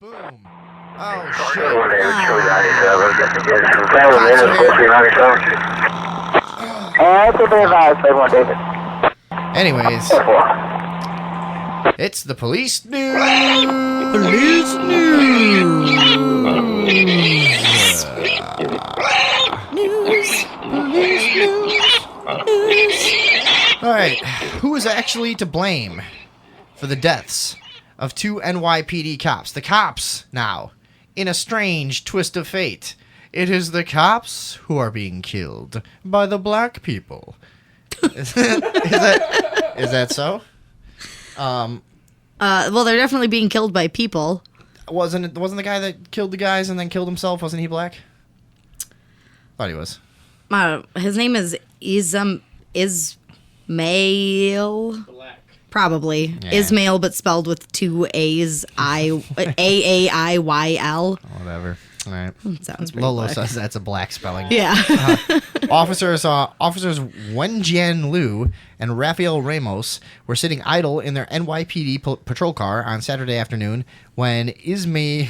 Boom. Oh, shit. Anyways, it's the police news. Police news. All right, who is actually to blame for the deaths of two NYPD cops? The cops now, in a strange twist of fate. It is the cops who are being killed by the black people. Is that so? Well, they're definitely being killed by people. Wasn't the guy that killed the guys and then killed himself? Wasn't he black? Thought he was. His name is Ismail. Black. Probably. Yeah. Ismail, but spelled with two A's. Aayl. Whatever. All right. Sounds pretty Lolo black. says that's a black spelling. Yeah. Officers Wenjian Liu and Rafael Ramos were sitting idle in their NYPD patrol car on Saturday afternoon when Ismail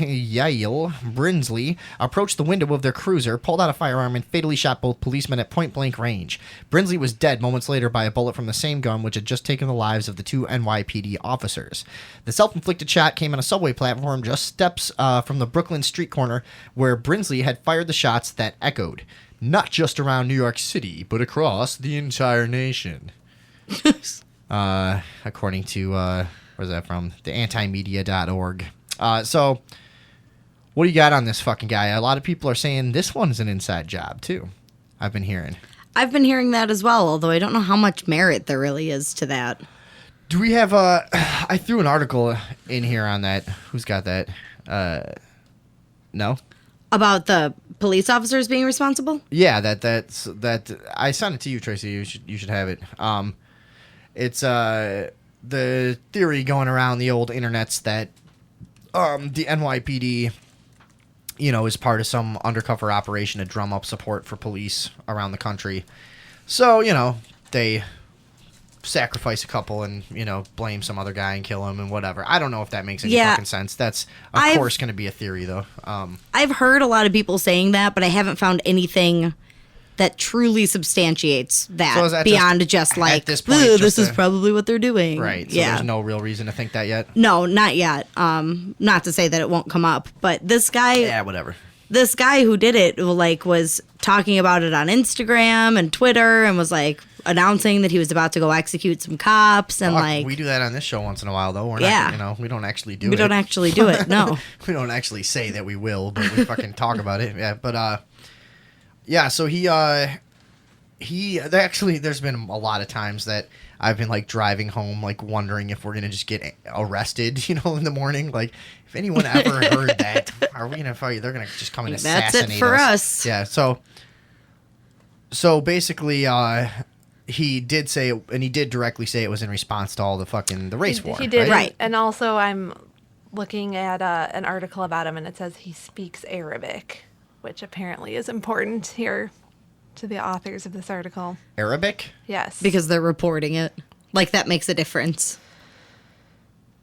Brinsley approached the window of their cruiser, pulled out a firearm, and fatally shot both policemen at point-blank range. Brinsley was dead moments later by a bullet from the same gun which had just taken the lives of the two NYPD officers. The self-inflicted shot came on a subway platform just steps from the Brooklyn street corner where Brinsley had fired the shots that echoed, not just around New York City, but across the entire nation. According to, where's that from? The antimedia.org. So, what do you got on this fucking guy? A lot of people are saying this one's an inside job, too. I've been hearing. I've been hearing that as well, although I don't know how much merit there really is to that. Do we have I threw an article in here on that. Who's got that? No? About the police officers being responsible? Yeah, that I sent it to you, Tracy. You should have it. It's the theory going around the old internets that the NYPD, is part of some undercover operation to drum up support for police around the country. So, they sacrifice a couple and, blame some other guy and kill him and whatever. I don't know if that makes any fucking sense. That's, of course, going to be a theory, though. I've heard a lot of people saying that, but I haven't found anything that truly substantiates that, So is that beyond just like, at this point, this is probably what they're doing. Right. So yeah. there's no real reason to think that yet? No, not yet. Not to say that it won't come up, but this guy... Yeah, whatever. This guy who did it, was talking about it on Instagram and Twitter and was, announcing that he was about to go execute some cops and, Fuck, we do that on this show once in a while, though. We're Yeah. not, we don't actually do it. We don't actually do it, no. We don't actually say that we will, but we fucking talk about it. Yeah, but yeah. So there's been a lot of times that I've been driving home, wondering if we're gonna just get arrested, in the morning. Like, if anyone ever heard that, are we gonna fight? They're gonna just come and assassinate us. That's it for us. Yeah. So basically, he did say, and he did directly say it was in response to all the race war. He did, Right. And also, I'm looking at an article about him, and it says he speaks Arabic, which apparently is important here to the authors of this article. Arabic? Yes. Because they're reporting it. That makes a difference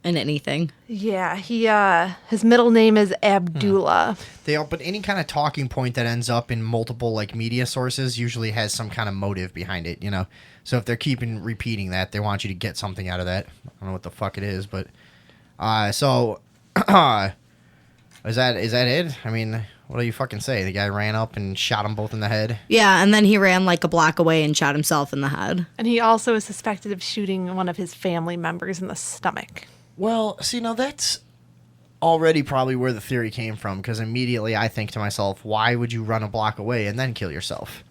in anything. Yeah, his middle name is Abdullah. But any kind of talking point that ends up in multiple media sources usually has some kind of motive behind it, So if they're repeating that, they want you to get something out of that. I don't know what the fuck it is, but so is that it? I mean, what do you fucking say? The guy ran up and shot them both in the head. Yeah, and then he ran a block away and shot himself in the head. And he also is suspected of shooting one of his family members in the stomach. Well, see, now that's already probably where the theory came from, because immediately I think to myself, why would you run a block away and then kill yourself?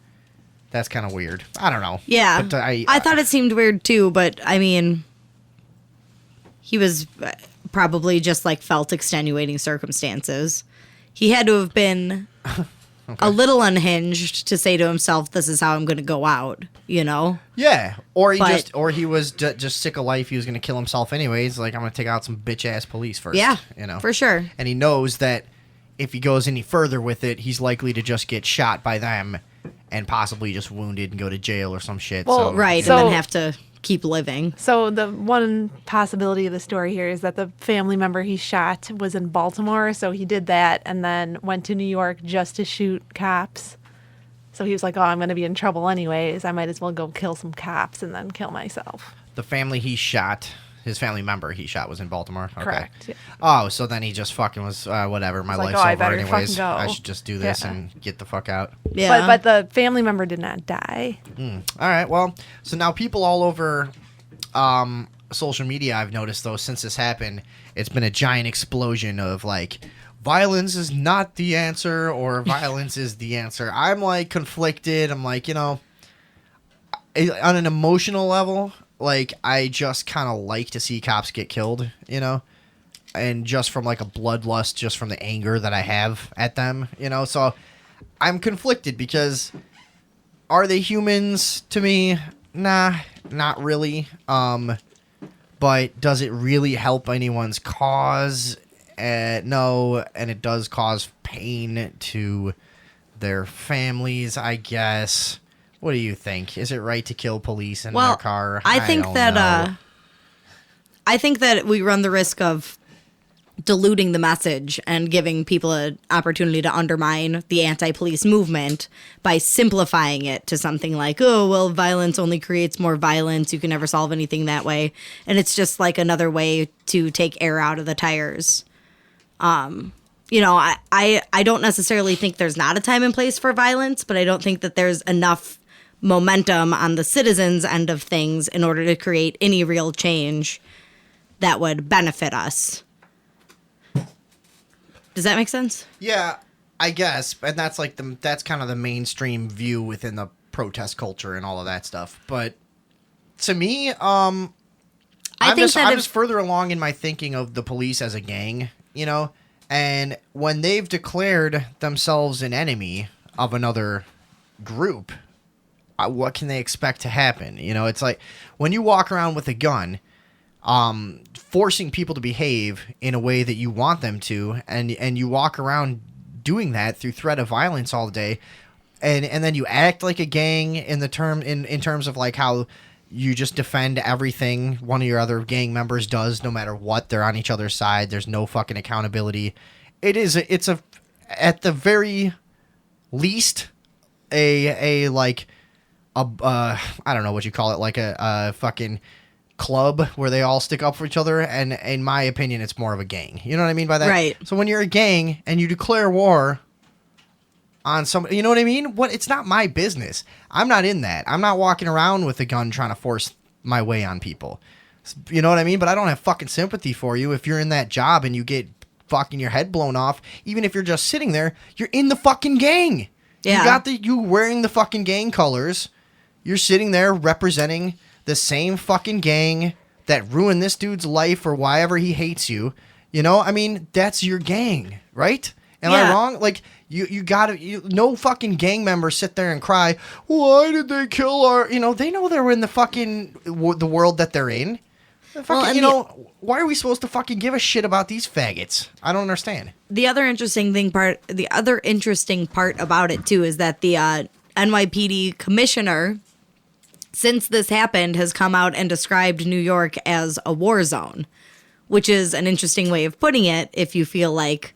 That's kind of weird. I don't know. Yeah. But I thought it seemed weird too, but I mean, he was probably just felt extenuating circumstances. He had to have been a little unhinged to say to himself, this is how I'm going to go out, Yeah, or he was just sick of life. He was going to kill himself anyways. I'm going to take out some bitch ass police first. Yeah, for sure. And he knows that if he goes any further with it, he's likely to just get shot by them and possibly just wounded and go to jail or some shit. Well, so, Right, So- and then have to keep living. So the one possibility of the story here is that the family member he shot was in Baltimore, so he did that and then went to New York just to shoot cops. So he was like, oh, I'm going to be in trouble anyways. I might as well go kill some cops and then kill myself. The family he shot, his family member he shot was in Baltimore? Okay. Correct. Yeah. Oh, so then he just fucking was, whatever, my Like, life's I over better anyways. fucking go. I should just do this Yeah. and get the fuck out. Yeah. But the family member did not die. All right, well, so now people all over social media, I've noticed, though, since this happened, it's been a giant explosion of, like, violence is not the answer or violence is the answer. I'm, like, conflicted. I'm like, on an emotional level, like, I just kind of like to see cops get killed, and just from, like, a bloodlust, just from the anger that I have at them, so I'm conflicted because are they humans to me? Nah, not really. But does it really help anyone's cause? No, and it does cause pain to their families, I guess. What do you think? Is it right to kill police in their car? I think don't that know. I think that we run the risk of diluting the message and giving people an opportunity to undermine the anti-police movement by simplifying it to something like, oh, well, violence only creates more violence. You can never solve anything that way. And it's just like another way to take air out of the tires. I don't necessarily think there's not a time and place for violence, but I don't think that there's enough momentum on the citizens' end of things in order to create any real change that would benefit us. Does that make sense? Yeah, I guess, and that's like that's kind of the mainstream view within the protest culture and all of that stuff. But to me, I'm just further along in my thinking of the police as a gang, and when they've declared themselves an enemy of another group, what can they expect to happen? It's like when you walk around with a gun, forcing people to behave in a way that you want them to, and you walk around doing that through threat of violence all day, and then you act like a gang in terms of like how you just defend everything one of your other gang members does, no matter what. They're on each other's side. There's no fucking accountability. It's at the very least I don't know what you call it, like a fucking club where they all stick up for each other, and in my opinion it's more of a gang. You know what I mean by that? Right. So when you're a gang and you declare war on somebody, you know what I mean? It's not my business. I'm not in that. I'm not walking around with a gun trying to force my way on people. You know what I mean? But I don't have fucking sympathy for you if you're in that job and you get fucking your head blown off. Even if you're just sitting there, you're in the fucking gang. Yeah. You wearing the fucking gang colors. You're sitting there representing the same fucking gang that ruined this dude's life or why ever he hates you. I mean, that's your gang, right? Am I wrong? Like, no fucking gang members sit there and cry, why did they kill our, they know they're in the fucking, the world that they're in. Fucking, why are we supposed to fucking give a shit about these faggots? I don't understand. The other interesting part about it too is that the NYPD commissioner, since this happened, has come out and described New York as a war zone, which is an interesting way of putting it if you feel like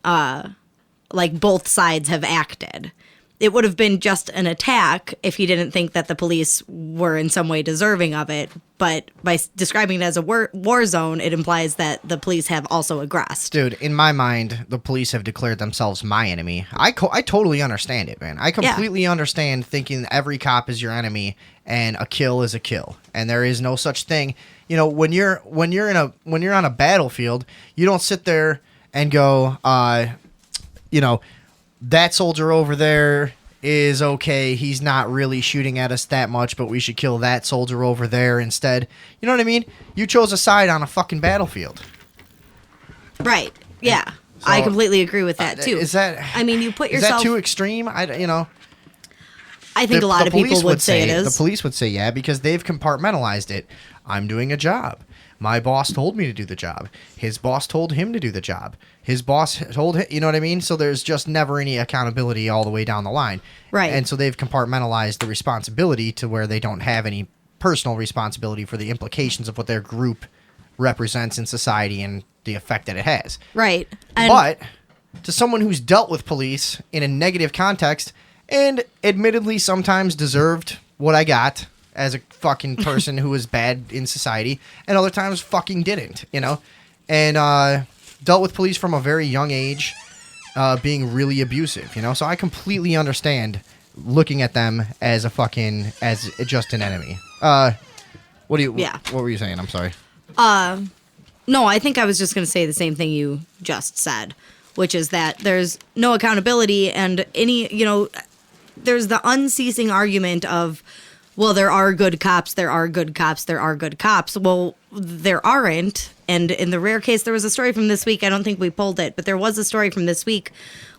both sides have acted. It would have been just an attack if he didn't think that the police were in some way deserving of it. But by describing it as a war zone, it implies that the police have also aggressed. Dude, in my mind, the police have declared themselves my enemy. I totally understand it, man. I completely understand thinking every cop is your enemy and a kill is a kill, and there is no such thing. When you're on a battlefield, you don't sit there and go, that soldier over there is okay. He's not really shooting at us that much, but we should kill that soldier over there instead. You know what I mean? You chose a side on a fucking battlefield. Right. Yeah. So, I completely agree with that too. Is that? I mean, you put yourself. Is that too extreme? I think a lot of people would say it is. The police would say yeah, because they've compartmentalized it. I'm doing a job. My boss told me to do the job. His boss told him to do the job. His boss told him, you know what I mean? So there's just never any accountability all the way down the line. Right. And so they've compartmentalized the responsibility to where they don't have any personal responsibility for the implications of what their group represents in society and the effect that it has. Right. And But to someone who's dealt with police in a negative context and admittedly sometimes deserved what I got as a fucking person who was bad in society and other times fucking didn't, you know, and dealt with police from a very young age, being really abusive, you know, so I completely understand looking at them as as just an enemy. What were you saying? I'm sorry. no, I think I was just going to say the same thing you just said, which is that there's no accountability and there's the unceasing argument of, well, there are good cops, there are good cops, there are good cops. Well, there aren't. And in the rare case, there was a story from this week. I don't think we pulled it, but there was a story from this week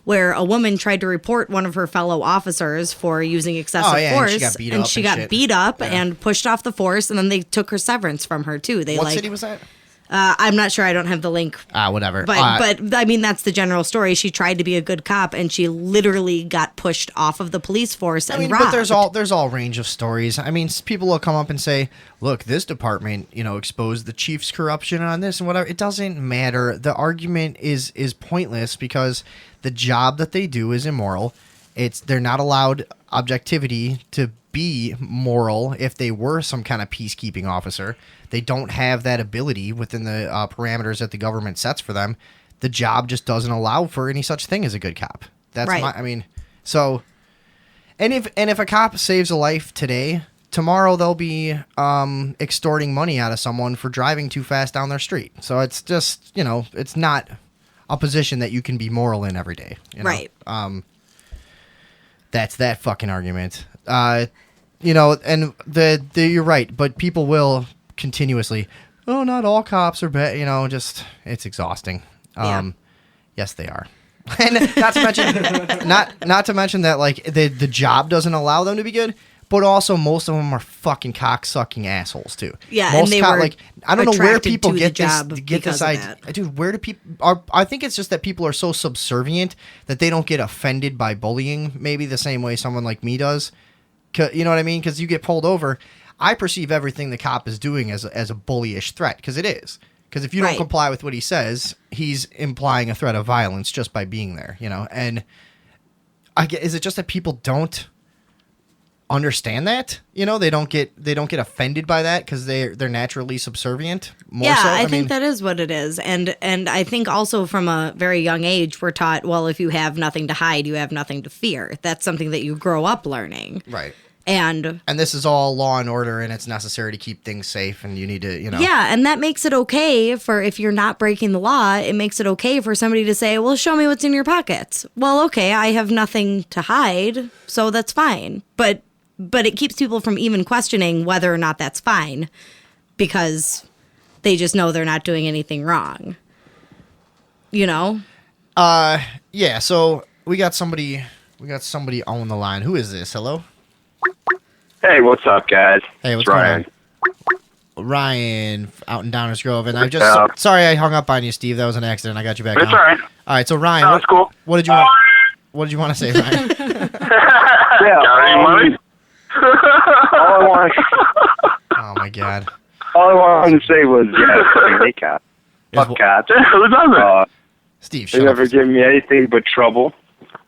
where a woman tried to report one of her fellow officers for using excessive force. And she got beat up and pushed off the force. And then they took her severance from her, too. What city was that? I'm not sure. I don't have the link. Whatever. But I mean, that's the general story. She tried to be a good cop, and she literally got pushed off of the police force and robbed. But there's all range of stories. I mean, people will come up and say, "Look, this department, exposed the chief's corruption on this and whatever." It doesn't matter. The argument is pointless because the job that they do is immoral. They're not allowed objectivity to be moral if they were some kind of peacekeeping officer. They don't have that ability within the parameters that the government sets for them. The job just doesn't allow for any such thing as a good cop. That's right. So, and if a cop saves a life today, tomorrow they'll be extorting money out of someone for driving too fast down their street. So it's just, it's not a position that you can be moral in every day. Right. That's that fucking argument. And you're right, but people will continuously, oh, not all cops are bad. It's exhausting. Yes, they are. And not to mention that like the job doesn't allow them to be good, but also most of them are fucking cock-sucking assholes too. Yeah, and they were I don't know where people get this idea. Dude, where do people are? I think it's just that people are so subservient that they don't get offended by bullying, maybe the same way someone like me does. You know what I mean? Because you get pulled over. I perceive everything the cop is doing as a bullyish threat, because it is. Because if you don't comply with what he says, he's implying a threat of violence just by being there, And is it just that people don't understand that? They don't get offended by that because they're naturally subservient. I think that is what it is. And I think also from a very young age, we're taught, well, if you have nothing to hide, you have nothing to fear. That's something that you grow up learning. Right. And this is all law and order, and it's necessary to keep things safe, and you need to, Yeah, and that makes it okay for, if you're not breaking the law, it makes it okay for somebody to say, well, show me what's in your pockets. Well, okay, I have nothing to hide, so that's fine. But it keeps people from even questioning whether or not that's fine, because they just know they're not doing anything wrong. Yeah, so we got somebody on the line. Who is this? Hello? Hey, what's up, guys? Hey, what's it's Ryan. going on? Ryan out in Downers Grove, and sorry I hung up on you, Steve. That was an accident. I got you back on. That's all right. All right, so Ryan, that's cool. What did you want? What did you want to say, Ryan? Got any money? Oh my God. All I wanted to say was, fucking hate cops. Fuck cops. Who doesn't? Steve, they never give me anything but trouble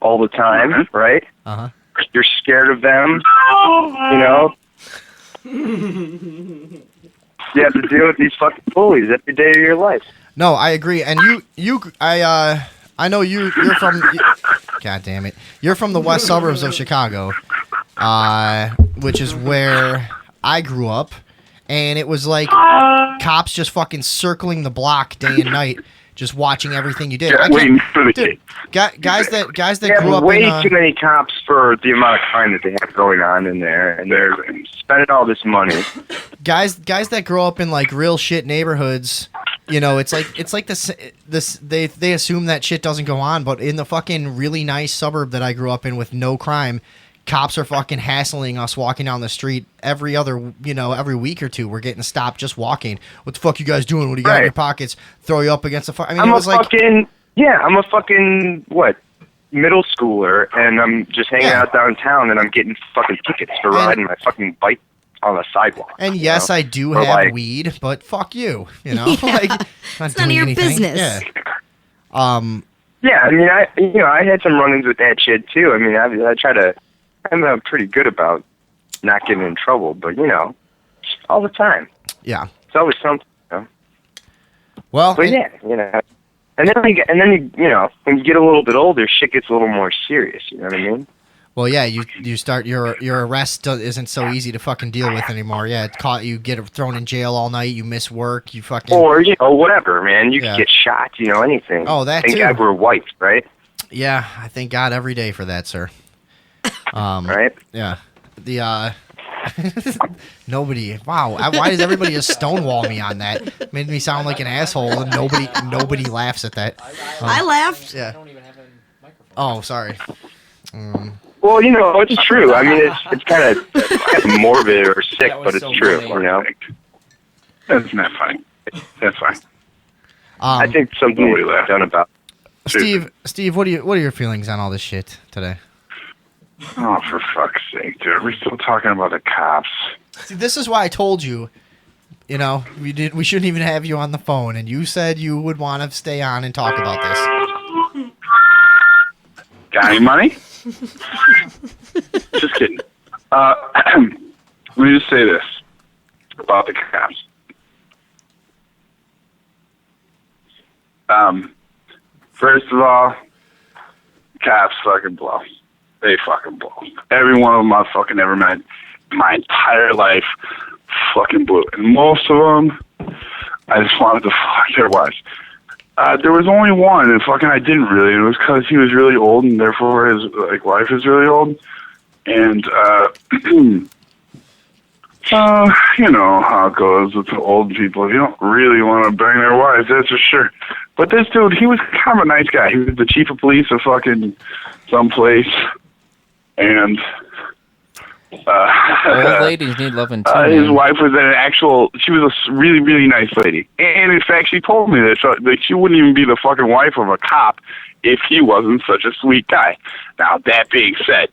all the time, right? Uh-huh. You're scared of them, You have to deal with these fucking bullies every day of your life. No, I agree. And I know you're from. God damn it! You're from the west suburbs of Chicago, which is where I grew up, and it was like cops just fucking circling the block day and night, just watching everything you did. Waiting for the kid. Guys that grew up way in too many cops for the amount of crime that they have going on in there, and they're spending all this money. Guys that grow up in like real shit neighborhoods, it's like this they assume that shit doesn't go on, but in the fucking really nice suburb that I grew up in with no crime, cops are fucking hassling us walking down the street every week or two. We're getting stopped just walking. What the fuck you guys doing? What do you got in your pockets? Throw you up against the fire. I mean, I'm a fucking middle schooler, and I'm just hanging out downtown, and I'm getting fucking tickets for riding my fucking bike on the sidewalk. And yes, I do Or have like- weed, but fuck you. You know, Yeah. like not It's none of doing your anything. business. Yeah. Yeah, I mean, I had some run-ins with that shit too. I mean, I'm pretty good about not getting in trouble, but all the time. Yeah. It's always something. Well, But yeah, and then when you get a little bit older, shit gets a little more serious. You know what I mean? well, yeah. You start your arrest isn't so easy to fucking deal with anymore. Yeah, it's caught. You get thrown in jail all night. You miss work. You fucking. Or whatever, man. You Yeah. could get shot. Anything. Oh, that Thank too. God we're white, right? Yeah, I thank God every day for that, sir. Right? Yeah. The nobody. Wow. Why does everybody just stonewall me on that? Made me sound like an asshole, and nobody laughs at that. I laughed. Yeah. Oh, sorry. Well, it's true. I mean, it's kind of morbid or sick, but it's true. That's not funny. That's fine. I think something Nobody needs to be laughed. done about. Steve, what are your feelings on all this shit today? Oh, for fuck's sake, dude. Are we still talking about the cops? See, this is why I told you. We shouldn't even have you on the phone, and you said you would want to stay on and talk about this. Got any money? Just kidding. Let me just say this about the cops. First of all, cops fucking blow. They fucking blow. Every one of them I've fucking ever met my entire life fucking blew. And most of them, I just wanted to fuck their wives. There was only one, and fucking I didn't really. It was because he was really old, and therefore his wife is really old. And you know how it goes with the old people. You don't really want to bang their wives, that's for sure. But this dude, he was kind of a nice guy. He was the chief of police of fucking someplace, and Old ladies need loving too. his man. wife was she was a really, really nice lady. And in fact, she told me that she wouldn't even be the fucking wife of a cop if he wasn't such a sweet guy. Now, that being said,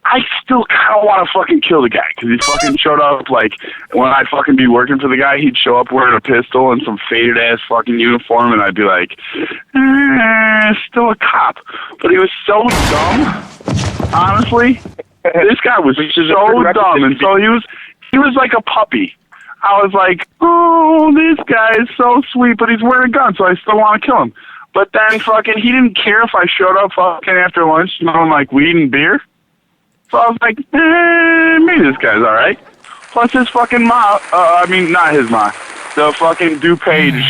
I still kind of want to fucking kill the guy because he fucking showed up, like, when I'd fucking be working for the guy, he'd show up wearing a pistol and some faded-ass fucking uniform, and I'd be like, still a cop. But he was so dumb, honestly. This guy was so dumb, and so he was like a puppy. I was like, oh, this guy is so sweet, but he's wearing a gun, so I still want to kill him. But then fucking, he didn't care if I showed up fucking after lunch smelling like weed and beer. So I was like, maybe this guy's alright. Plus his fucking mom, not his mom, the fucking DuPage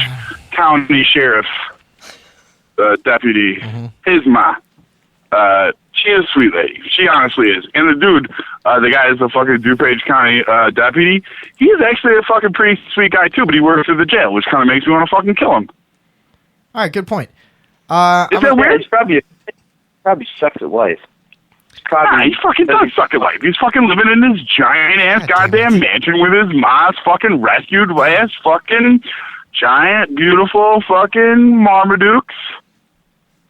County Sheriff deputy, his mom. She is a sweet lady. She honestly is. And the dude, the guy is the fucking DuPage County deputy, he is actually a fucking pretty sweet guy too, but he works at the jail, which kind of makes me want to fucking kill him. All right, good point. Is that weird? It's probably sucks at life. Nah, he fucking does suck at life. He's fucking living in this giant-ass God damn goddamn mansion with his mom's fucking rescued-ass fucking giant, beautiful fucking Marmadukes.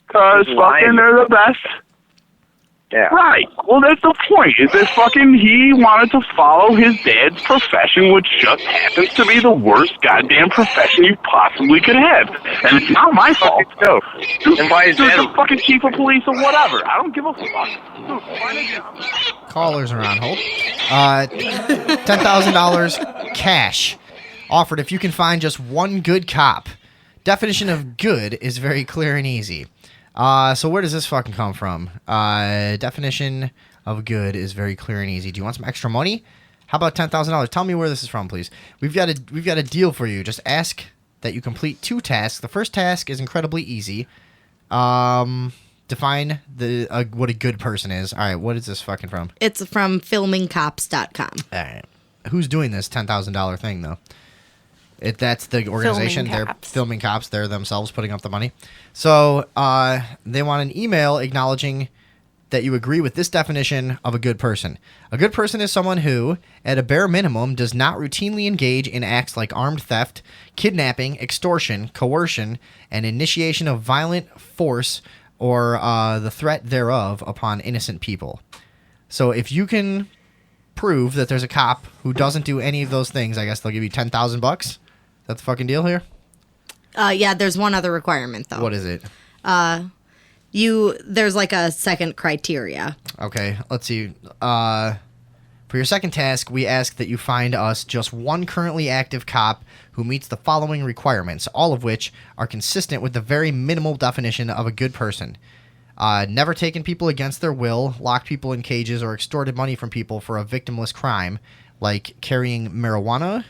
Because He's lying. fucking they're the best. Yeah. Right. Well, that's the point. Is that fucking he wanted to follow his dad's profession, which just happens to be the worst goddamn profession you possibly could have. And it's not my fault. No. And why is Dude's that? the fucking chief of police or whatever. I don't give a fuck. Dude, find a job. Callers are on hold. $10,000 cash offered if you can find just one good cop. Definition of good is very clear and easy. So where does this fucking come from? Definition of good is very clear and easy. Do you want some extra money? How about $10,000? Tell me where this is from, please. We've got a deal for you. Just ask that you complete 2 tasks. The first task is incredibly easy. Define what a good person is. All right, what is this fucking from? It's from filmingcops.com. All right. Who's doing this $10,000 thing though? That's the organization. Filming They're Cops. filming cops. They're themselves putting up the money. So they want an email acknowledging that you agree with this definition of a good person. A good person is someone who, at a bare minimum, does not routinely engage in acts like armed theft, kidnapping, extortion, coercion, and initiation of violent force or the threat thereof upon innocent people. So if you can prove that there's a cop who doesn't do any of those things, I guess they'll give you $10,000. Is that the fucking deal here? Yeah, there's one other requirement though. What is it? There's like a second criteria. Okay, let's see. For your second task, we ask that you find us just one currently active cop who meets the following requirements, all of which are consistent with the very minimal definition of a good person. Never taken people against their will, locked people in cages, or extorted money from people for a victimless crime, like carrying marijuana.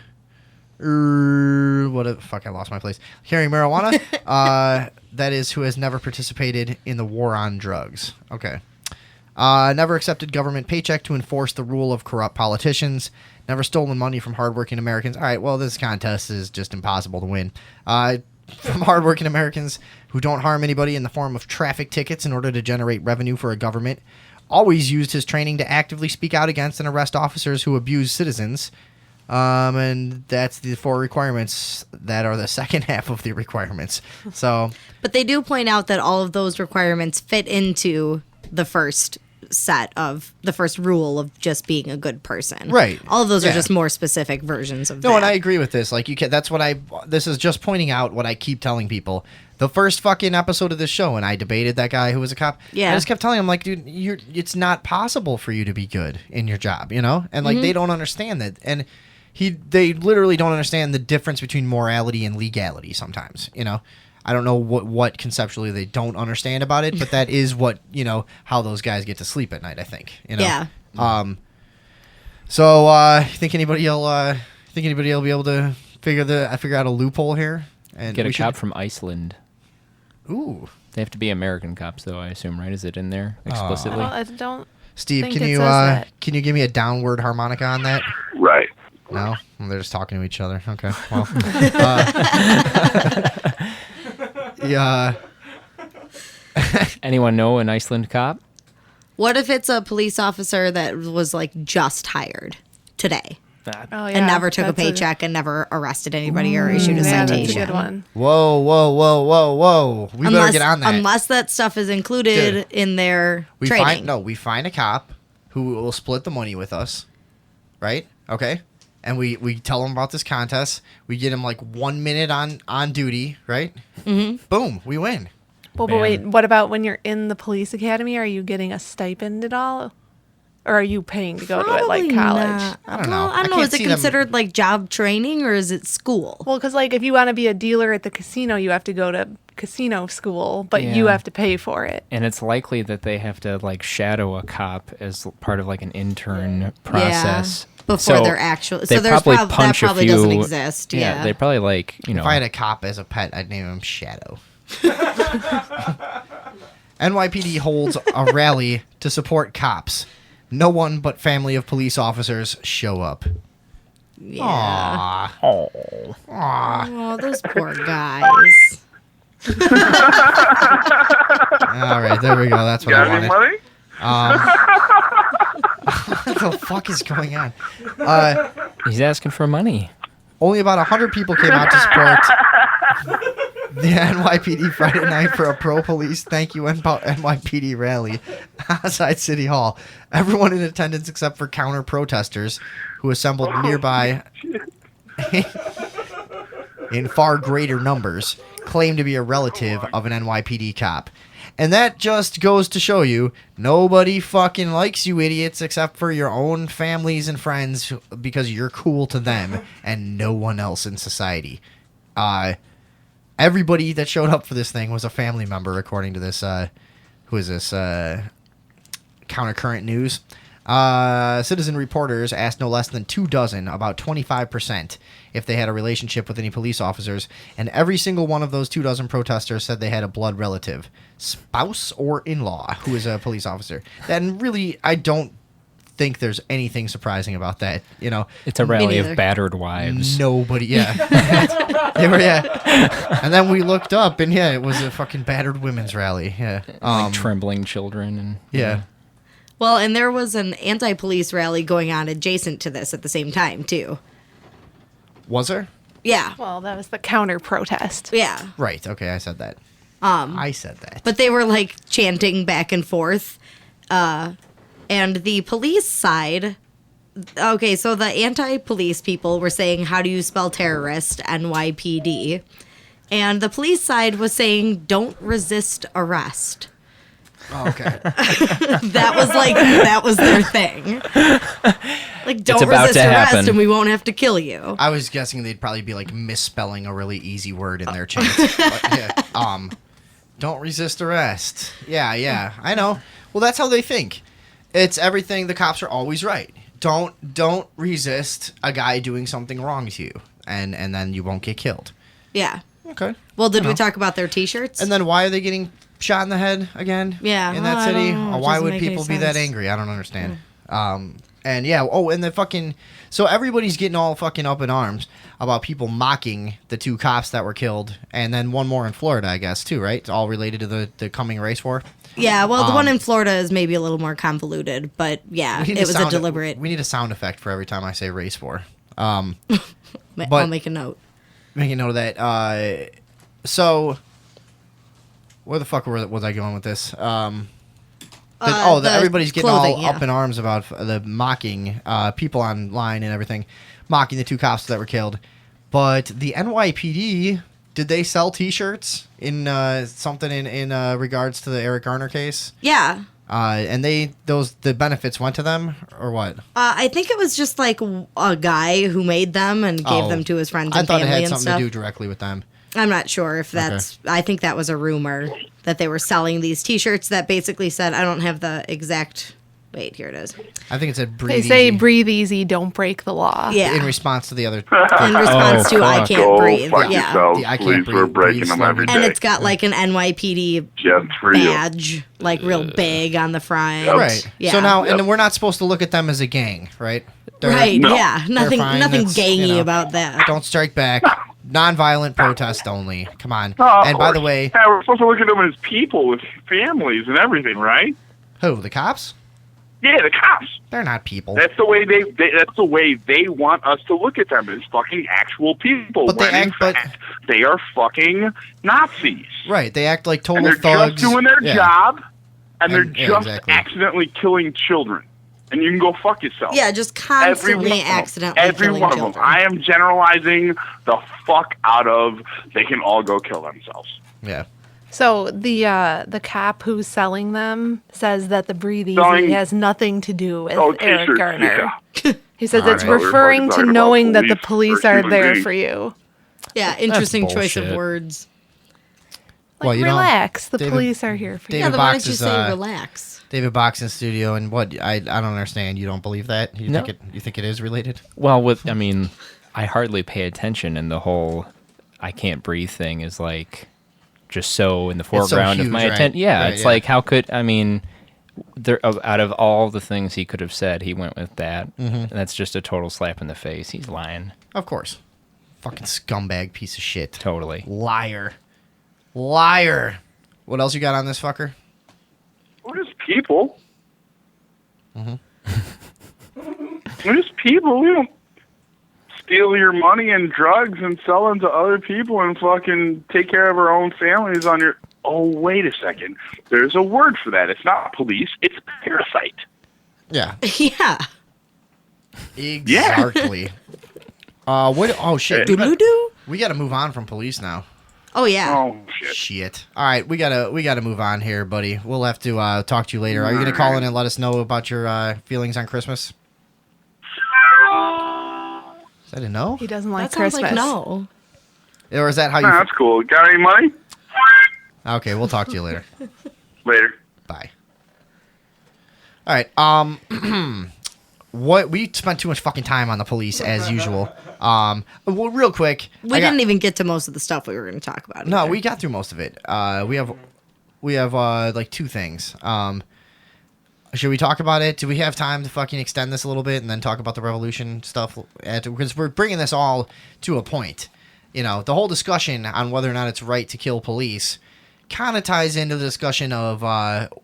Fuck, I lost my place. Carrying marijuana. That is, who has never participated in the war on drugs. Okay. Never accepted government paycheck to enforce the rule of corrupt politicians. Never stolen money from hardworking Americans. All right, well, this contest is just impossible to win. From hardworking Americans who don't harm anybody in the form of traffic tickets in order to generate revenue for a government. Always used his training to actively speak out against and arrest officers who abuse citizens. And that's the 4 requirements that are the second half of the requirements. So, But they do point out that all of those requirements fit into the first rule of just being a good person. Right. All of those Yeah. are just more specific versions of that. no, and I agree with this. Like, this is just pointing out what I keep telling people. The first fucking episode of this show, and I debated that guy who was a cop. Yeah. I just kept telling him, like, dude, it's not possible for you to be good in your job, you know? And, like, they don't understand that. And they literally don't understand the difference between morality and legality sometimes, you know? I don't know what conceptually they don't understand about it, but that is what, you know, how those guys get to sleep at night, I think, you know? Yeah. So, think anybody will be able to figure out a loophole here? And Get a we cop from Iceland. Ooh. They have to be American cops, though, I assume, right? Is it in there explicitly? Well, I don't. Steve, think can it you says that. can you give me a downward harmonica on that? Right. No? Well, they're just talking to each other. Okay. Well. Yeah. Anyone know an Iceland cop? What if it's a police officer that was like just hired today Oh, yeah, and never took a that's paycheck and never arrested anybody or issued a Yeah, that's a citation? good one. Whoa. We better get on that. Unless that stuff is included Dude, in their we training. we find a cop who will split the money with us, right? Okay. And we tell him about this contest. We get him like 1 minute on duty, right? Mm-hmm. Boom, we win. Well, but Bam. wait, what about when you're in the police academy? Are you getting a stipend at all? Or are you paying to go to it like Probably college? not. I don't know. Well, I don't know. can't Is it see them- considered like job training or is it school? Well, because like if you want to be a dealer at the casino, you have to go to casino school, but you Yeah. have to pay for it. And it's likely that they have to like shadow a cop as part of like an intern process. Before So they're actually. they So there's probably that punch a probably doesn't few- exist. Yeah. They probably like, you know. If I had a cop as a pet, I'd name him Shadow. NYPD holds a rally to support cops. No one but family of police officers show up. Yeah. Aww. Oh. Oh, those poor guys. All right, there we go. That's what Got I any wanted. money? What the fuck is going on? He's asking for money. Only about 100 people came out to support the NYPD Friday night for a pro-police thank you NYPD rally outside City Hall. Everyone in attendance except for counter-protesters who assembled nearby in far greater numbers claimed to be a relative of an NYPD cop. And that just goes to show you, nobody fucking likes you idiots except for your own families and friends because you're cool to them and no one else in society. Everybody that showed up for this thing was a family member, according to this, who is this, Countercurrent News. Citizen reporters asked no less than 24, about 25%, if they had a relationship with any police officers, and every single one of those 24 protesters said they had a blood relative, spouse or in-law, who is a police officer. And really, I don't think there's anything surprising about that. You know, It's a rally neither. of battered wives. nobody, yeah. They were, yeah. And then we looked up, and yeah, it was a fucking battered women's rally. Yeah. Like trembling children and Yeah. Well, and there was an anti-police rally going on adjacent to this at the same time, too. Was there? Yeah. Well, that was the counter protest. Yeah. Right. Okay, I said that. I said that. But they were like chanting back and forth. And the police side Okay, so the anti-police people were saying, how do you spell terrorist? NYPD. And the police side was saying, don't resist arrest. Oh, okay. That was their thing. Like, don't about resist to arrest happen. and we won't have to kill you. I was guessing they'd probably be like misspelling a really easy word in their chant. But, yeah, don't resist arrest. Yeah, I know. Well, that's how they think. It's everything. The cops are always right. Don't resist a guy doing something wrong to you, and then you won't get killed. Yeah. Okay. Well, did we talk about their T-shirts? And then why are they getting shot in the head again? Yeah, in well, that I city. don't know. It Why doesn't would make any people be that sense. angry? I don't understand. And yeah. Oh, and the fucking. So everybody's getting all fucking up in arms about people mocking the 2 cops that were killed, and then one more in Florida, I guess, too. Right? It's all related to the coming race war. Yeah, well, the one in Florida is maybe a little more convoluted, but yeah, We need it was a sound- deliberate. We need a sound effect for every time I say race war. I'll make a note. Making note of that. So, where the fuck was I going with this? The Everybody's getting clothing, all yeah. up in arms about the mocking people online and everything, mocking the 2 cops that were killed. But the NYPD, did they sell T-shirts in something in regards to the Eric Garner case? Yeah. And the benefits went to them or what? I think it was just like a guy who made them and gave them to his friends I and thought it family had and something stuff. to do directly with them. I'm not sure if that's. I think that was a rumor that they were selling these T-shirts that basically said, I don't have the exact. Wait, here it is. I think it said breathe They say easy breathe easy, don't break the law. Yeah. in response to the other. In response to I fuck. can't Go breathe. fuck Yeah. yourselves, I can't please. We're breathe. breaking Breathe them slower. every day. And it's got like an NYPD Just for you. badge, like real big on the front. Right. Yeah. So now, and we're not supposed to look at them as a gang, right? They're- Right. No. Yeah. Nothing. fine, Nothing that's, gangy you know, about that. Don't strike back. Non-violent protest only. Come on. Oh, of And by the course. way, Yeah, we're supposed to look at them as people with families and everything, right? who? The cops? Yeah, the cops. They're not people. That's the way that's the way they want us to look at them as fucking actual people. But they when in act- but- fact, they are fucking Nazis. Right. They act like And total they're thugs. just doing their Yeah. job, and they're And- yeah, just exactly. accidentally killing children. And you can go fuck yourself. Yeah. Just Every one constantly of them. accidentally Every killing one children. of them. I am generalizing the fuck out of. They can all go kill themselves. Yeah. So the cop who's selling them says that the breathe easy Selling- has nothing to do with Oh, Eric T-shirts. Garner. Yeah. He says All it's right. referring We're to talking knowing about that the police police are versus there human for you. Yeah. Interesting choice of bullshit. words. Like, Well, you know, relax. The David- police are here for David Yeah. Then why Box don't you is, say relax? David Box in studio, and what? I don't understand. You don't believe that? You No. think it is related? Well, I hardly pay attention, and the whole "I can't breathe" thing is like just so in the so foreground of huge, my right? attention. Yeah, Right, it's yeah. like how could out of all the things he could have said, he went with that. Mm-hmm. And that's just a total slap in the face. He's lying, Of course. Fucking scumbag piece of shit. totally. Liar. What else you got on this fucker? We're just people. Mm-hmm. We're just people. We don't steal your money and drugs and sell them to other people and fucking take care of our own families on your... Oh, wait a second. There's a word for that. It's not police. It's parasite. Yeah. Yeah. Exactly. What? Oh shit. Doo-doo-doo? We got to move on from police now. Oh yeah. Oh, shit. Shit. All right, we gotta move on here, buddy. We'll have to talk to you later. Are you gonna call in and let us know about your feelings on Christmas? Is that a no? He doesn't like That sounds Christmas. like no. Or is that how you? Nah, that's cool. Got any money? Okay, we'll talk to you later. Later. Bye. All right. What we spent too much fucking time on the police as usual. Well, real quick. We didn't even get to most of the stuff we were going to talk about. No, either. we got through most of it. We have like 2 things. Should we talk about it? Do we have time to fucking extend this a little bit and then talk about the revolution stuff? Because we're bringing this all to a point. You know, the whole discussion on whether or not it's right to kill police kind of ties into the discussion of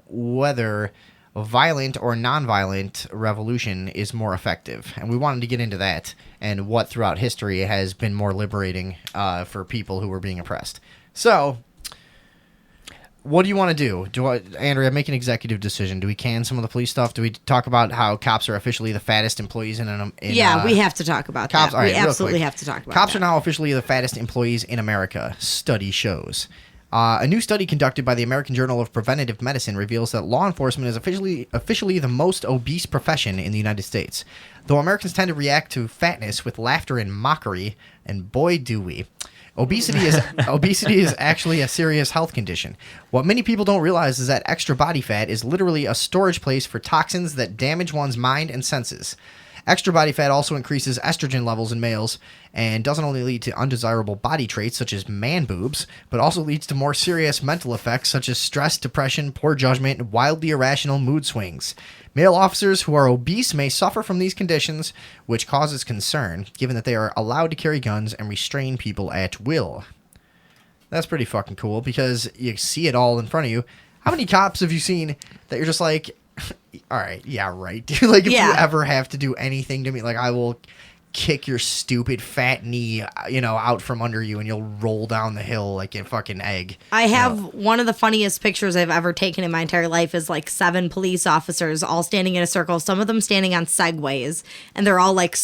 whether violent or nonviolent revolution is more effective. And we wanted to get into that and what throughout history has been more liberating for people who were being oppressed. So, what do you want to do? Andrea, make an executive decision. Do we can some of the police stuff? Do we talk about how cops are officially the fattest employees we have to talk about cops, that. all right, We real absolutely quick. have to talk about Cops that. are now officially the fattest employees in America, study shows. A new study conducted by the American Journal of Preventative Medicine reveals that law enforcement is officially the most obese profession in the United States. Though Americans tend to react to fatness with laughter and mockery, and boy do we. Obesity is actually a serious health condition. What many people don't realize is that extra body fat is literally a storage place for toxins that damage one's mind and senses. Extra body fat also increases estrogen levels in males and doesn't only lead to undesirable body traits such as man boobs, but also leads to more serious mental effects such as stress, depression, poor judgment, and wildly irrational mood swings. Male officers who are obese may suffer from these conditions, which causes concern, given that they are allowed to carry guns and restrain people at will. That's pretty fucking cool, because you see it all in front of you. How many cops have you seen that you're just like, all right, yeah, right, dude. Like, if you ever have to do anything to me, like, I will kick your stupid fat knee, out from under you, and you'll roll down the hill like a fucking egg. I have one of the funniest pictures I've ever taken in my entire life is like 7 police officers all standing in a circle, some of them standing on segways, and they're all like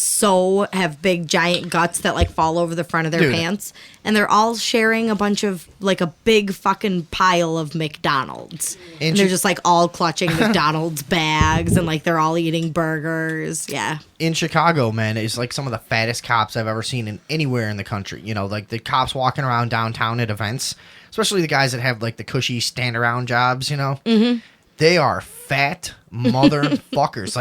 have big giant guts that like fall over the front of their pants, and they're all sharing a bunch of like a big fucking pile of McDonald's. And they're just like all clutching McDonald's bags, and like they're all eating burgers. Yeah. In Chicago, man, is like some of the fattest cops I've ever seen anywhere in the country. Like the cops walking around downtown at events, especially the guys that have like the cushy stand around jobs, Mm-hmm. They are fat motherfuckers.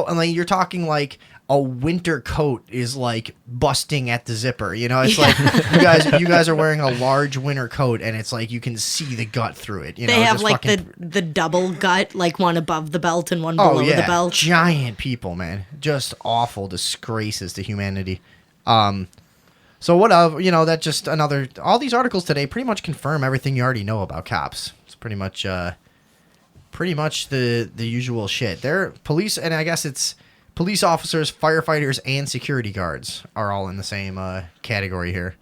And like you're talking like a winter coat is like busting at the zipper. It's like you guys are wearing a large winter coat, and it's like you can see the gut through it. They have like the double gut, like one above the belt and one below the belt. Giant people, man, just awful disgraces to humanity. So whatever, that just another. All these articles today pretty much confirm everything you already know about cops. It's pretty much the usual shit. They're police, and I guess it's. Police officers, firefighters, and security guards are all in the same category here.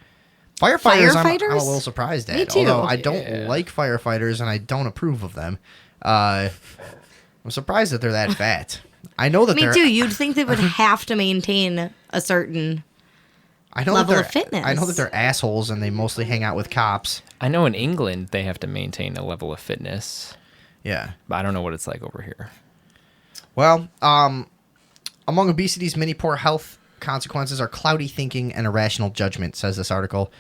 Firefighters? I'm a little surprised at. Me too. Although I don't like firefighters and I don't approve of them. I'm surprised that they're that fat. I know that Me too. You'd think they would have to maintain a certain level of fitness. I know that they're assholes and they mostly hang out with cops. I know in England they have to maintain a level of fitness. Yeah. But I don't know what it's like over here. Well, among obesity's many poor health consequences are cloudy thinking and irrational judgment, says this article.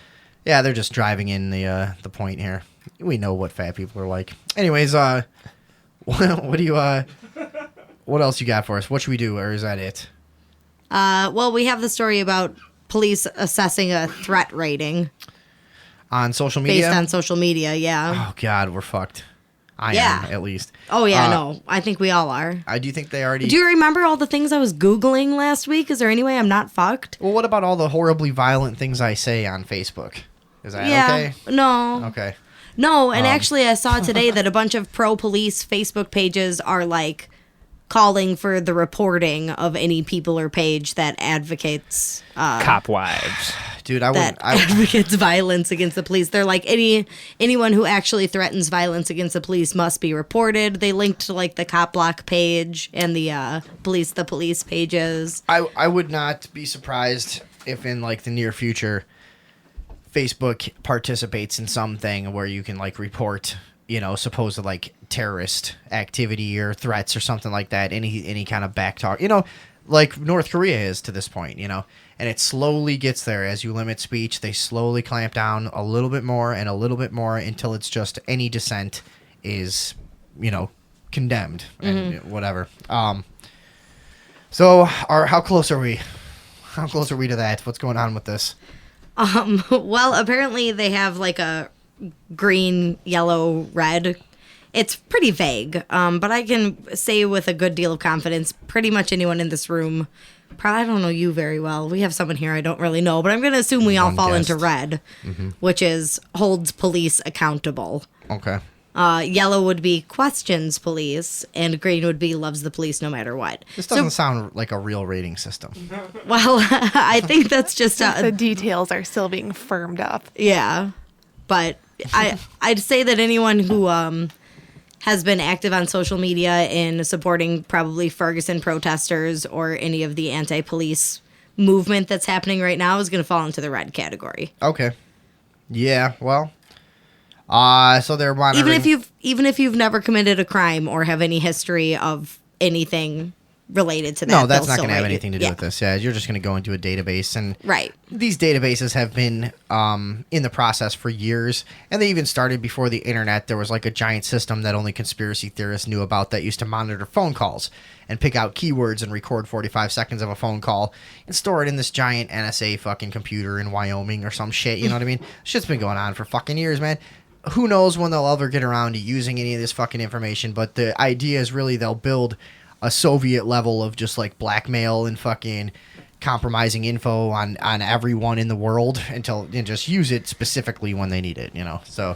Yeah, they're just driving in the point here. We know what fat people are like. Anyways, what else you got for us? What should we do, or is that it? Well, we have the story about police assessing a threat rating on social media. Based on social media, yeah. Oh God, we're fucked. I am, at least. Oh, yeah, no. I think we all are. Do you think they already... Do you remember all the things I was Googling last week? Is there any way I'm not fucked? Well, what about all the horribly violent things I say on Facebook? Is that okay? No. Okay. No, and actually I saw today that a bunch of pro-police Facebook pages are, like, calling for the reporting of any people or page that advocates... Cop wives. Dude, advocates violence against the police. They're like, anyone who actually threatens violence against the police must be reported. They linked to like the Cop Block page and the police pages. I would not be surprised if in like the near future Facebook participates in something where you can like report, supposed like terrorist activity or threats or something like that. Any kind of backtalk, like North Korea is to this point, and it slowly gets there as you limit speech. They slowly clamp down a little bit more and a little bit more until it's just any dissent is, condemned and whatever. So how close are we? How close are we to that? What's going on with this? Well, apparently they have like a green, yellow, red. It's pretty vague, but I can say with a good deal of confidence, pretty much anyone in this room, probably I don't know you very well. We have someone here I don't really know, but I'm going to assume we all fall into red, which is holds police accountable. Okay. Yellow would be questions police, and green would be loves the police no matter what. This doesn't sound like a real rating system. Well, I think that's just... the details are still being firmed up. Yeah, but... I'd say that anyone who has been active on social media in supporting probably Ferguson protesters or any of the anti-police movement that's happening right now is going to fall into the red category. Okay. Yeah. Well. So they're monitoring. Even if you've never committed a crime or have any history of anything related to that. No, that's they'll not going to still have rate you. anything to do with this. Yeah, you're just going to go into a database, and Right. these databases have been in the process for years, and they even started before the internet. There was like a giant system that only conspiracy theorists knew about that used to monitor phone calls and pick out keywords and record 45 seconds of a phone call and store it in this giant NSA fucking computer in Wyoming or some shit. You know what I mean? Shit's been going on for fucking years, man. Who knows when they'll ever get around to using any of this fucking information, but the idea is really they'll build a Soviet level of just like blackmail and fucking compromising info on everyone in the world and just use it specifically when they need it, you know. So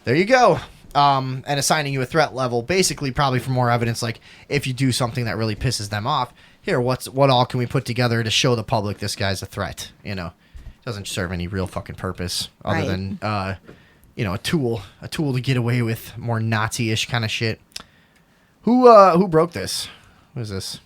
there you go. And assigning you a threat level, basically probably for more evidence, like if you do something that really pisses them off, here, what all can we put together to show the public this guy's a threat, you know. Doesn't serve any real fucking purpose other than you know, a tool to get away with more Nazi-ish kind of shit. Who broke this? Who is this?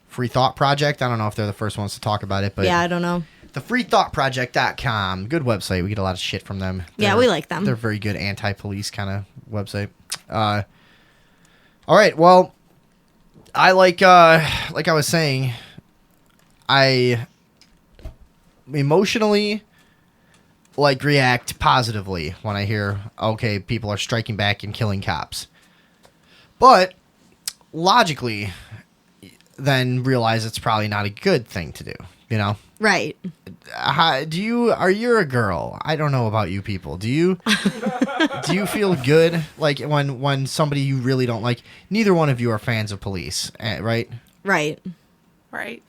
Free Thought Project? I don't know if they're the first ones to talk about it, but Yeah, I don't know. the freethoughtproject.com. Good website. We get a lot of shit from them. Yeah, we like them. They're a very good anti-police kind of website. All right, well, I like I was saying, I emotionally react positively when I hear, okay, people are striking back and killing cops. But logically, then realize it's probably not a good thing to do, you know? Right. Are you a girl? I don't know about you people. Do you feel good like when somebody you really don't like? Neither one of you are fans of police, right? Right. Right.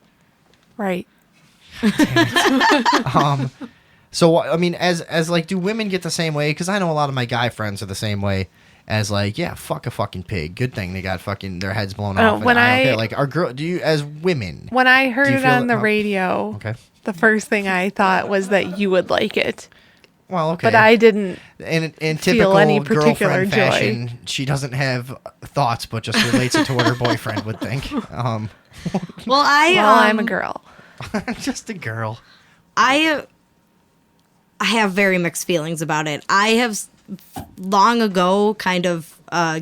So I mean, as like, do women get the same way? Because I know a lot of my guy friends are the same way. As like, yeah, fuck a fucking pig. Good thing they got fucking their heads blown off. When I don't care. Like, our girl, do you as women? When I heard it on the oh, radio, okay. the first thing I thought was that you would like it. Well, okay. But I didn't in feel typical any particular girlfriend joy. fashion, she doesn't have thoughts, but just relates it to what her boyfriend would think. Well, I'm a girl. Just a girl. I have very mixed feelings about it. I have long ago kind of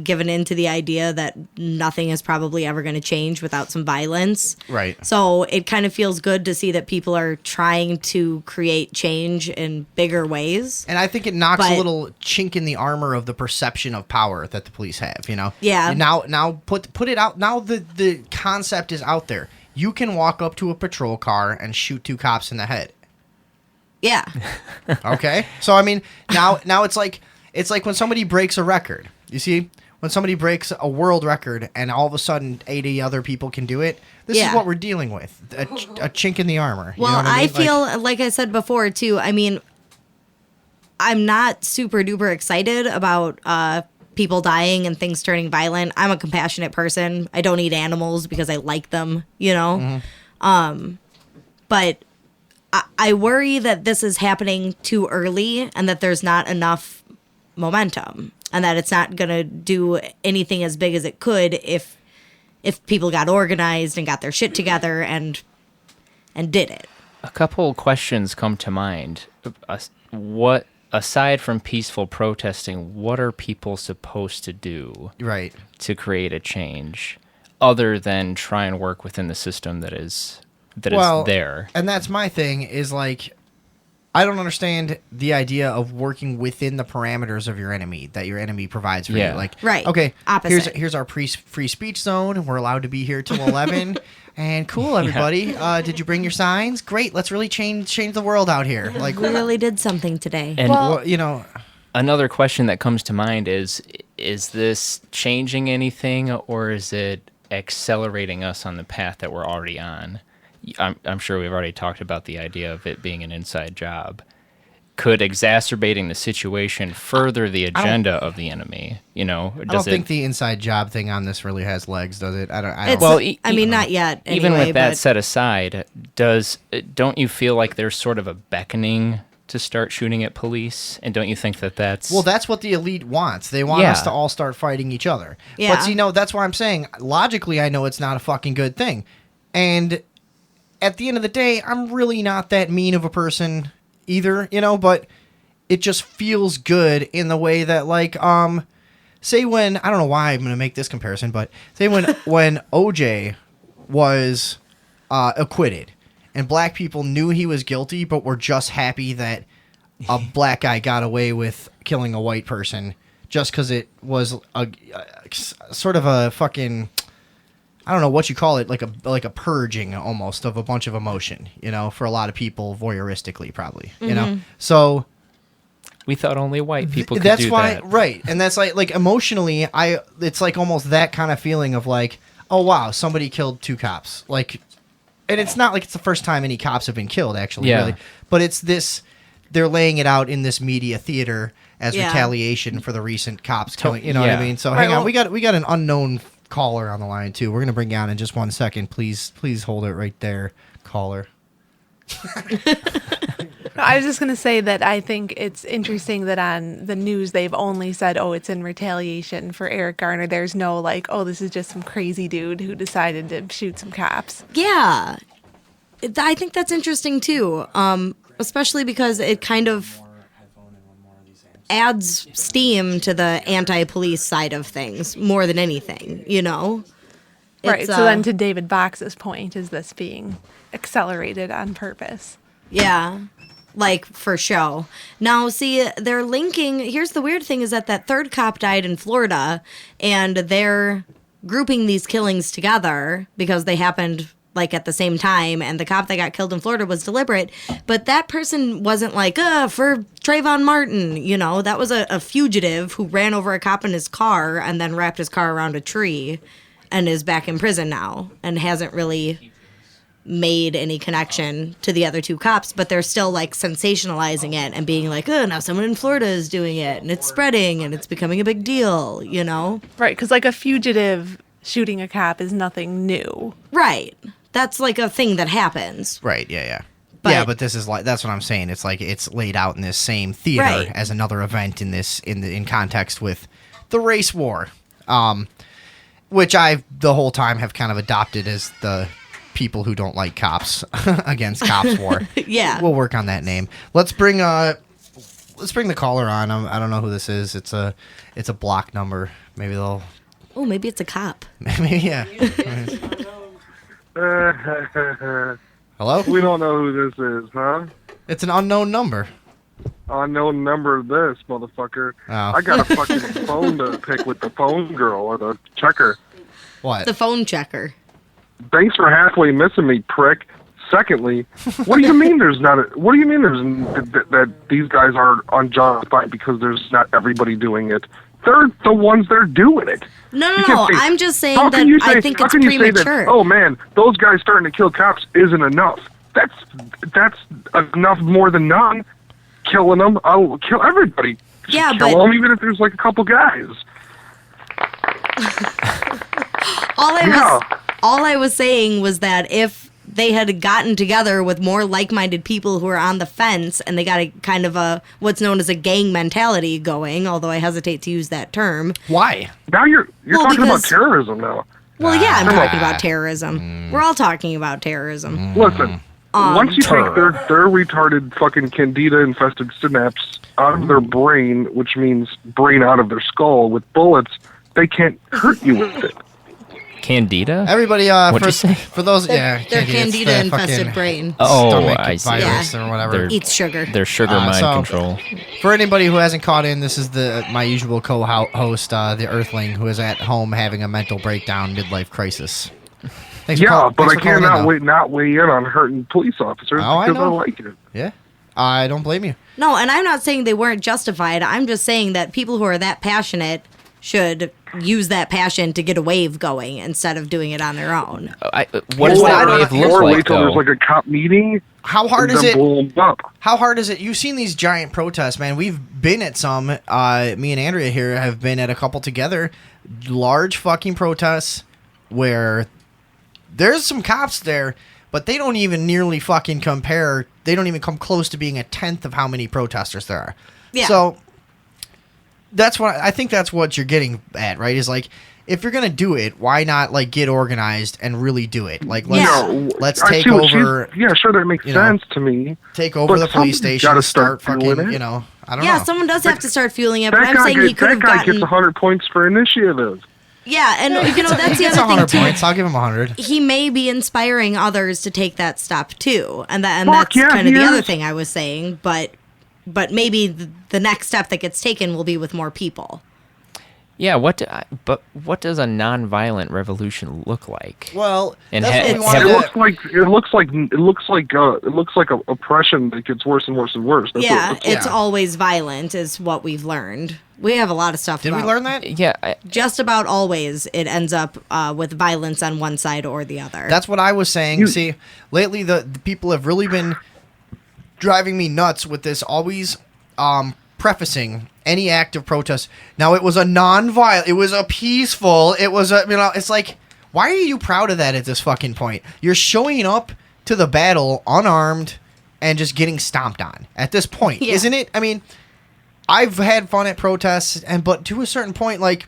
given in to the idea that nothing is probably ever going to change without some violence. Right. So it kind of feels good to see that people are trying to create change in bigger ways. And I think it knocks a little chink in the armor of the perception of power that the police have, you know? Yeah. Now put it out. Now the concept is out there. You can walk up to a patrol car and shoot 2 cops in the head. Yeah. Okay. So I mean, now it's like when somebody breaks a record. You see, when somebody breaks a world record and all of a sudden 80 other people can do it. This is what we're dealing with. A chink in the armor. Well, you know what I mean? feel like I said before too. I mean, I'm not super duper excited about people dying and things turning violent. I'm a compassionate person. I don't eat animals because I like them, you know. Mm-hmm. But I worry that this is happening too early and that there's not enough momentum and that it's not going to do anything as big as it could if people got organized and got their shit together and did it. A couple questions come to mind. What, aside from peaceful protesting, what are people supposed to do to create a change other than try and work within the system that is there? And that's my thing is like, I don't understand the idea of working within the parameters of your enemy that your enemy provides for you. Like, okay, opposite. Here's our free speech zone. We're allowed to be here till 11. And cool, everybody. Did you bring your signs? Great. Let's really change the world out here. Like, we really did something today. And well, you know, another question that comes to mind is this changing anything, or is it accelerating us on the path that we're already on? I'm sure we've already talked about the idea of it being an inside job. Could exacerbating the situation further the agenda of the enemy? You know, I don't think the inside job thing on this really has legs, does it? I don't. Well, I mean, not yet. Even anyway, with that set aside, don't you feel like there's sort of a beckoning to start shooting at police? And don't you think that that's... Well, that's what the elite wants. They want us to all start fighting each other. Yeah. But see, that's why I'm saying, logically, I know it's not a fucking good thing. And at the end of the day, I'm really not that mean of a person either, but it just feels good in the way that, like, say when, I don't know why I'm going to make this comparison, but say when OJ was acquitted and black people knew he was guilty but were just happy that a black guy got away with killing a white person just because it was a sort of a fucking, I don't know what you call it, like a purging almost of a bunch of emotion, for a lot of people, voyeuristically probably, So we thought only white people could that's do why, that. right. And that's like emotionally, it's like almost that kind of feeling of like, oh wow, somebody killed 2 cops. Like, and it's not like it's the first time any cops have been killed, actually, really. But it's this, they're laying it out in this media theater as retaliation for the recent cops killing. You know what I mean? So hang on, we got an unknown caller on the line too. We're gonna bring you on in just 1 second. Please hold it right there, caller. I was just going to say that I think it's interesting that on the news they've only said, oh, it's in retaliation for Eric Garner. There's no like, oh, this is just some crazy dude who decided to shoot some cops. Yeah. I think that's interesting too, especially because it kind of adds steam to the anti-police side of things more than anything, Right, It's, so then to David Box's point, is this being accelerated on purpose? Yeah, like for show. Now, see, they're linking. Here's the weird thing: is that third cop died in Florida, and they're grouping these killings together because they happened like at the same time, and the cop that got killed in Florida was deliberate. But that person wasn't like, for Trayvon Martin, that was a fugitive who ran over a cop in his car and then wrapped his car around a tree and is back in prison now and hasn't really made any connection to the other 2 cops, but they're still like sensationalizing it and being like, now someone in Florida is doing it and it's spreading and it's becoming a big deal, Right, because like a fugitive shooting a cop is nothing new. Right. That's like a thing that happens. Right, yeah. But, but this is like, that's what I'm saying. It's like it's laid out in this same theater as another event in context with the race war, which I the whole time have kind of adopted as the people who don't like cops against cops war. Yeah, we'll work on that name. Let's bring the caller on. I don't know who this is. It's a block number. Maybe they'll. Oh, maybe it's a cop. Maybe yeah. Hello? We don't know who this is, huh? It's an unknown number. Unknown number of this, motherfucker. Oh. I got a fucking phone to pick with the phone girl or the checker. What? The phone checker. Thanks for halfway missing me, prick. Secondly, what do you mean there's not? What do you mean that these guys are unjustified because there's not everybody doing it? They're the ones that are doing it. No. Say, I'm just saying how that can you say, I think how it's can you say premature. that, oh man, those guys starting to kill cops isn't enough. That's enough more than none. Killing them, I'll kill everybody. Yeah, kill them even if there's like a couple guys. All I was saying was that if they had gotten together with more like-minded people who are on the fence and they got a kind of a what's known as a gang mentality going, although I hesitate to use that term. Why? Now you're Well, talking because- about terrorism now. Well, yeah, I'm talking about terrorism. We're all talking about terrorism. Listen, once you take their retarded fucking candida-infested synapse out of their brain, which means brain out of their skull with bullets, they can't hurt you with it. Candida? Everybody, What'd you say? for those, Their Candida, it's the candida-infested fucking brain Oh, stomach I see. virus or whatever. They're- eats sugar. Their sugar mind so- control. For anybody who hasn't caught in, this is my usual co-host, the Earthling, who is at home having a mental breakdown, midlife crisis. Thanks for Yeah, call- but thanks I for calling in, cannot though. not weigh in on hurting police officers Oh, I because I know. like it. Yeah, I don't blame you. No, and I'm not saying they weren't justified. I'm just saying that people who are that passionate should use that passion to get a wave going instead of doing it on their own. What does that wave look Or wait like, till there's though? like a cop meeting. How hard and is then it? blow 'em up. How hard is it? You've seen these giant protests, man. We've been at some. Me and Andrea here have been at a couple together. Large fucking protests where there's some cops there, but they don't even nearly fucking compare. They don't even come close to being a tenth of how many protesters there are. Yeah. So that's what I think. That's what you're getting at, right? Is like, if you're gonna do it, why not like get organized and really do it? Like, let's I take see what over. Yeah, sure, that makes sense to me. Take over But the police somebody's station. gotta Start start fucking. doing it. You know, I don't Yeah, know. someone does have to start fueling it, but That I'm guy, saying he could have that guy gotten. gets 100 points for initiative. Yeah, and that's He the gets other 100 thing too. points. I'll give him 100. He may be inspiring others to take that step too, and Fuck that's yeah, kind of he the other is. thing I was saying. But maybe the next step that gets taken will be with more people. Yeah, but what does a non-violent revolution look like? Well, And that's what we ha- wanted have- to- It looks like oppression that gets worse and worse and worse. That's It's Yeah. always violent, is what we've learned. We have a lot of stuff. Did we about- learn that? Yeah, Just about always, it ends up with violence on one side or the other. That's what I was saying. See, lately the people have really been driving me nuts with this always prefacing any act of protest. Now, it was a non-violent, it was a peaceful, it was a, it's like, why are you proud of that at this fucking point? You're showing up to the battle unarmed and just getting stomped on at this point, Yeah. isn't it? I mean, I've had fun at protests, but to a certain point, like,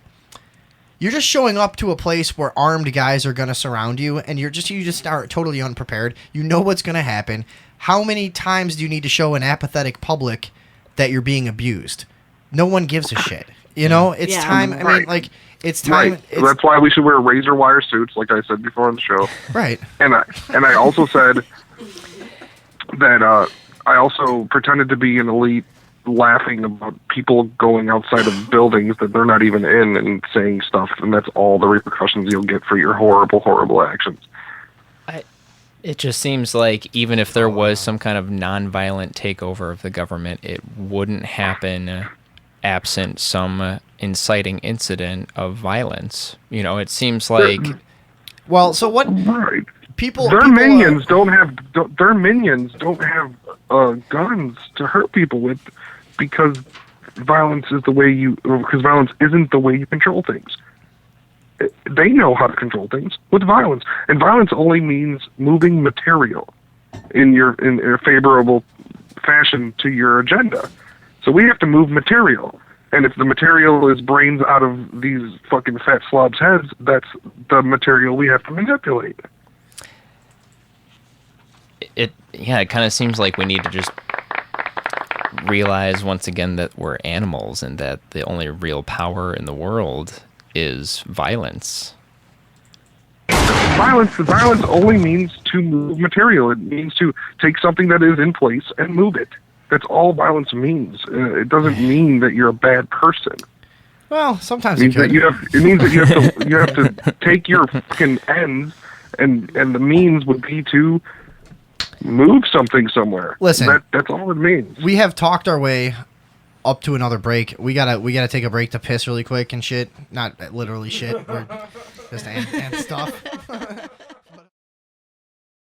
you're just showing up to a place where armed guys are going to surround you, and you just are totally unprepared. You know what's going to happen. How many times do you need to show an apathetic public that you're being abused? No one gives a shit. You know, it's Yeah. time. I mean, Right. like, it's time. Right. It's, That's why we should wear razor wire suits, like I said before on the show. right. And I also said that I also pretended to be an elite, laughing about people going outside of buildings that they're not even in and saying stuff, and that's all the repercussions you'll get for your horrible, horrible actions. it just seems like even if there was some kind of non-violent takeover of the government, it wouldn't happen absent some inciting incident of violence. You know, it seems like Well, so what Right. people? Their people, minions don't have guns to hurt people with, because violence isn't the way you control things. They know how to control things with violence, and violence only means moving material in a favorable fashion to your agenda. So we have to move material, and if the material is brains out of these fucking fat slobs' heads, that's the material we have to manipulate. it kind of seems like we need to just realize once again that we're animals and that the only real power in the world is violence. Violence only means to move material. It means to take something that is in place and move it. That's all violence means. It doesn't mean that you're a bad person. Well, sometimes It means it could. that you have to take your fucking ends, and the means would be to move something somewhere. Listen. That's all it means. We have talked our way up to another break. We gotta take a break to piss really quick and shit. Not literally shit. We're just and stuff.